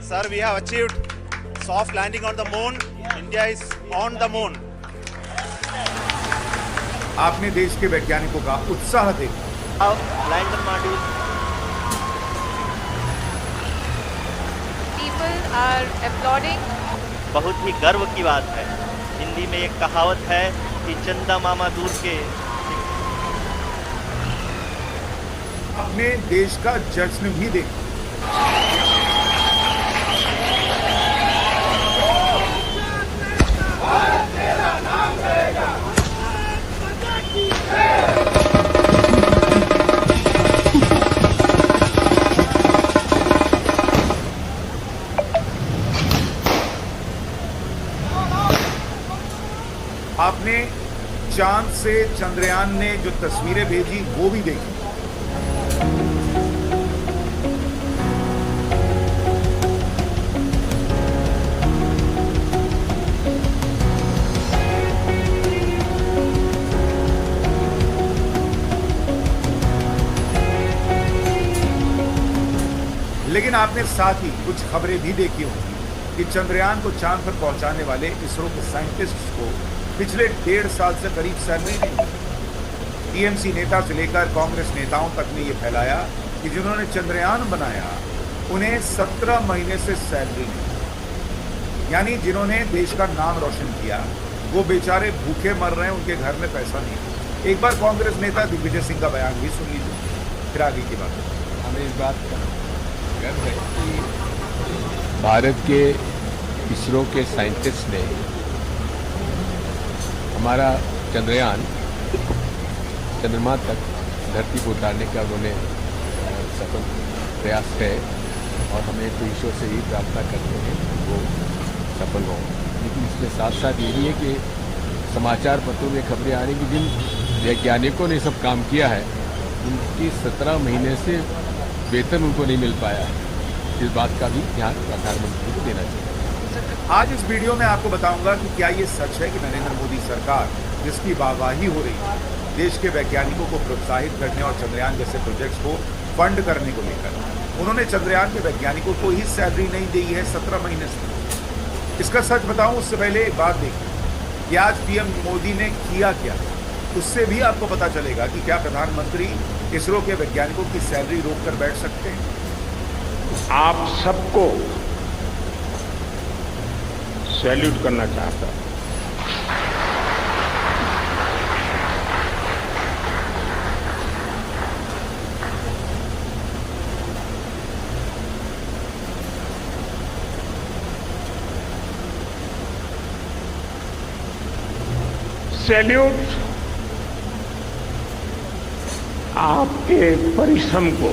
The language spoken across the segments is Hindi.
Sir, we have achieved soft landing on the moon. India is on the moon. आपने देश के वैज्ञानिकों का उत्साह देखा। Lander module. People are applauding. बहुत ही गर्व की बात है। हिंदी में एक कहावत है कि चंदा मामा दूर के। अपने देश का जश्न भी देखा। आपने चांद से चंद्रयान ने जो तस्वीरें भेजी वो भी देखी। लेकिन आपने साथ ही कुछ खबरें भी देखी होंगी कि चंद्रयान को चांद पर पहुंचाने वाले इसरो के साइंटिस्ट्स को पिछले 1.5 साल से करीब सैलरी नहीं मिली। टीएमसी नेता से लेकर कांग्रेस नेताओं तक ने यह फैलाया कि जिन्होंने चंद्रयान बनाया उन्हें 17 महीने से सैलरी नहीं, यानी जिन्होंने देश का नाम रोशन किया वो बेचारे भूखे मर रहे हैं, उनके घर में पैसा नहीं। एक बार कांग्रेस नेता दिग्विजय सिंह का बयान भी सुन लीजिए, फिर आगे की बात। हमें इस बात का गर्व है कि भारत के इसरो के साइंटिस्ट ने हमारा चंद्रयान चंद्रमा तक धरती को उतारने का उन्होंने सफल प्रयास है और हमें तो ईश्वर से ही प्रार्थना करते हैं वो सफल हों। लेकिन इसके साथ साथ ये भी है कि समाचार पत्रों में खबरें आ रही कि जिन वैज्ञानिकों ने सब काम किया है उनकी 17 महीने से वेतन उनको नहीं मिल पाया है। इस बात का भी ध्यान प्रधानमंत्री को देना चाहिए। आज इस वीडियो में आपको बताऊंगा कि क्या ये सच है कि नरेंद्र मोदी सरकार, जिसकी वाहवाही हो रही है देश के वैज्ञानिकों को प्रोत्साहित करने और चंद्रयान जैसे प्रोजेक्ट्स को फंड करने को लेकर, उन्होंने चंद्रयान के वैज्ञानिकों को ही सैलरी नहीं दी है 17 महीने से। इसका सच बताऊं उससे पहले एक बात देखिए कि आज पीएम मोदी ने किया क्या, उससे भी आपको पता चलेगा कि क्या प्रधानमंत्री इसरो के वैज्ञानिकों की सैलरी रोककर बैठ सकते हैं। आप सबको सैल्यूट करना चाहता हूं। सैल्यूट आपके परिश्रम को,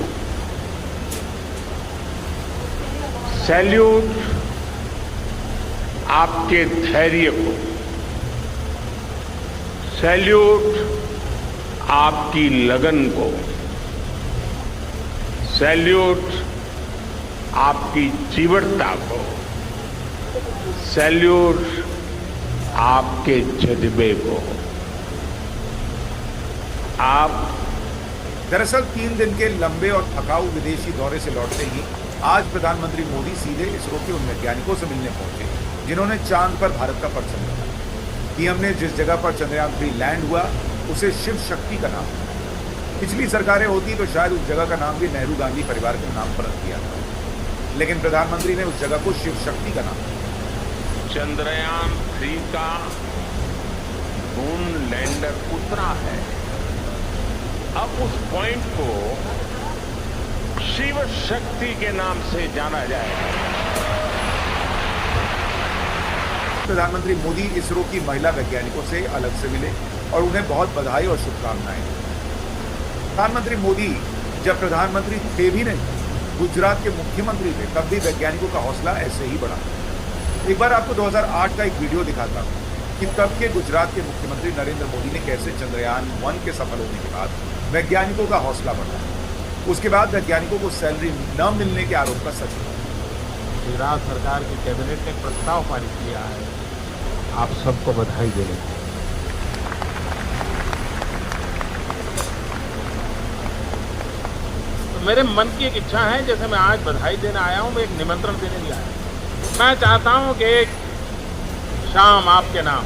सैल्यूट आपके धैर्य को, सैल्यूट आपकी लगन को, सैल्यूट आपकी जीवटता को, सैल्यूट आपके जज्बे को। आप दरअसल 3 दिन के लंबे और थकाऊ विदेशी दौरे से लौटते ही आज प्रधानमंत्री मोदी सीधे इसरो के उन वैज्ञानिकों से मिलने पहुंचे जिन्होंने चांद पर भारत का परचम लगाया। पीएम ने जिस जगह पर चंद्रयान 3 लैंड हुआ उसे शिव शक्ति का नाम दिया। पिछली सरकारें होती तो शायद उस जगह का नाम भी नेहरू गांधी परिवार के नाम पर रख दिया था, लेकिन प्रधानमंत्री ने उस जगह को शिव शक्ति का नाम दिया। चंद्रयान 3 का मून लैंडर उतरा है। अब उस पॉइंट को शिव शक्ति के नाम से जाना जाएगा। प्रधानमंत्री मोदी इसरो की महिला वैज्ञानिकों से अलग से मिले और उन्हें बहुत बधाई और शुभकामनाएं दी। प्रधानमंत्री मोदी जब प्रधानमंत्री थे भी नहीं, गुजरात के मुख्यमंत्री थे, तब भी वैज्ञानिकों का हौसला ऐसे ही बढ़ा। एक बार आपको 2008 का एक वीडियो दिखाता हूं कि तब के गुजरात के मुख्यमंत्री नरेंद्र मोदी ने कैसे चंद्रयान 1 के सफल होने के बाद वैज्ञानिकों का हौसला बढ़ाया। उसके बाद वैज्ञानिकों को सैलरी न मिलने के आरोप का सच हुआ। गुजरात सरकार की कैबिनेट ने प्रस्ताव पारित किया है। आप सबको बधाई देने तो मेरे मन की एक इच्छा है, जैसे मैं आज बधाई देने आया हूं, मैं एक निमंत्रण देने भी आया हूं। मैं चाहता हूं कि एक शाम आपके नाम,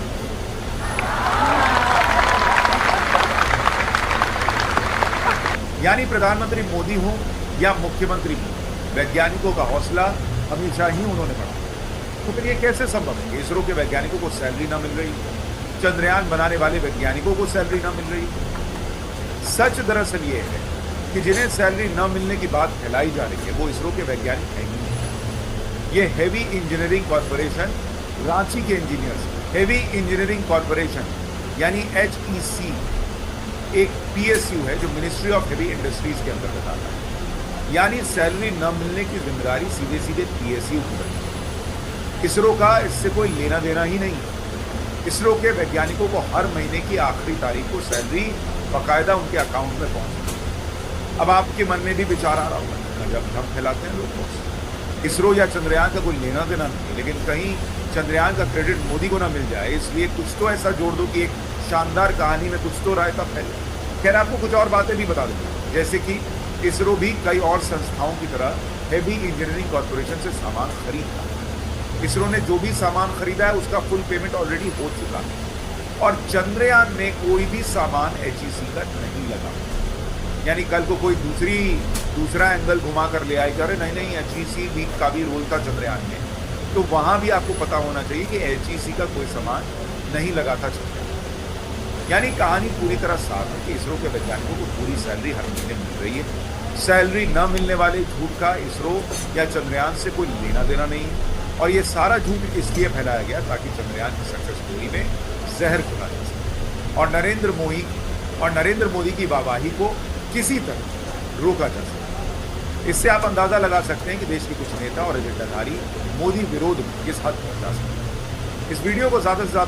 यानी प्रधानमंत्री मोदी हो या मुख्यमंत्री हो, वैज्ञानिकों का हौसला हमेशा ही उन्होंने बढ़ाया। तो फिर ये कैसे संभव है कि इसरो के वैज्ञानिकों को सैलरी ना मिल रही, चंद्रयान बनाने वाले वैज्ञानिकों को सैलरी ना मिल रही? सच दरअसल ये है कि जिन्हें सैलरी न मिलने की बात फैलाई जा रही है वो इसरो के वैज्ञानिक हैं ही नहीं। ये हेवी इंजीनियरिंग कॉरपोरेशन, रांची के इंजीनियर्स, हेवी इंजीनियरिंग कॉरपोरेशन यानी HEC एक PSU है जो मिनिस्ट्री ऑफ हेवी इंडस्ट्रीज के अंतर्गत आता है। यानी सैलरी न मिलने की जिम्मेदारी सीधे सीधे PSU की बनती है। इसरो का इससे कोई लेना देना ही नहीं है। इसरो के वैज्ञानिकों को हर महीने की आखिरी तारीख को सैलरी बाकायदा उनके अकाउंट में पहुंचती है। अब आपके मन में भी विचार आ रहा होगा जब हम फैलाते हैं लोगों से इसरो या चंद्रयान का कोई लेना देना नहीं, लेकिन कहीं चंद्रयान का क्रेडिट मोदी को ना मिल जाए, इसलिए कुछ तो ऐसा जोड़ दो कि एक शानदार कहानी में कुछ तो रायता फैले। खैर, आपको कुछ और बातें भी बता दूंगा, जैसे कि इसरो भी कई और संस्थाओं की तरह हेवी इंजीनियरिंग कॉरपोरेशन से सामान खरीदता है। इसरो ने जो भी सामान खरीदा है उसका फुल पेमेंट ऑलरेडी हो चुका है और चंद्रयान में कोई भी सामान HEC का नहीं लगा। यानी कल को कोई दूसरा एंगल घुमा कर ले आएगा, अरे नहीं HEC भी का भी रोल था चंद्रयान में, तो वहां भी आपको पता होना चाहिए कि HEC का कोई सामान नहीं लगा था चंद्रयान। यानी कहानी पूरी तरह साफ है कि इसरो के वैज्ञानिकों को पूरी सैलरी हर महीने मिल रही है। सैलरी न मिलने वाले झूठ का इसरो या चंद्रयान से कोई लेना देना नहीं है और ये सारा झूठ इसलिए फैलाया गया ताकि चंद्रयान की सक्सेस स्टोरी में जहर घुला जा सके और नरेंद्र मोदी की वाहवाही को किसी तरह रोका जा सके। इससे आप अंदाजा लगा सकते हैं कि देश के कुछ नेता और एजेंडाधारी मोदी विरोध किस हद तक जा सकते हैं। इस वीडियो को ज्यादा से ज्यादा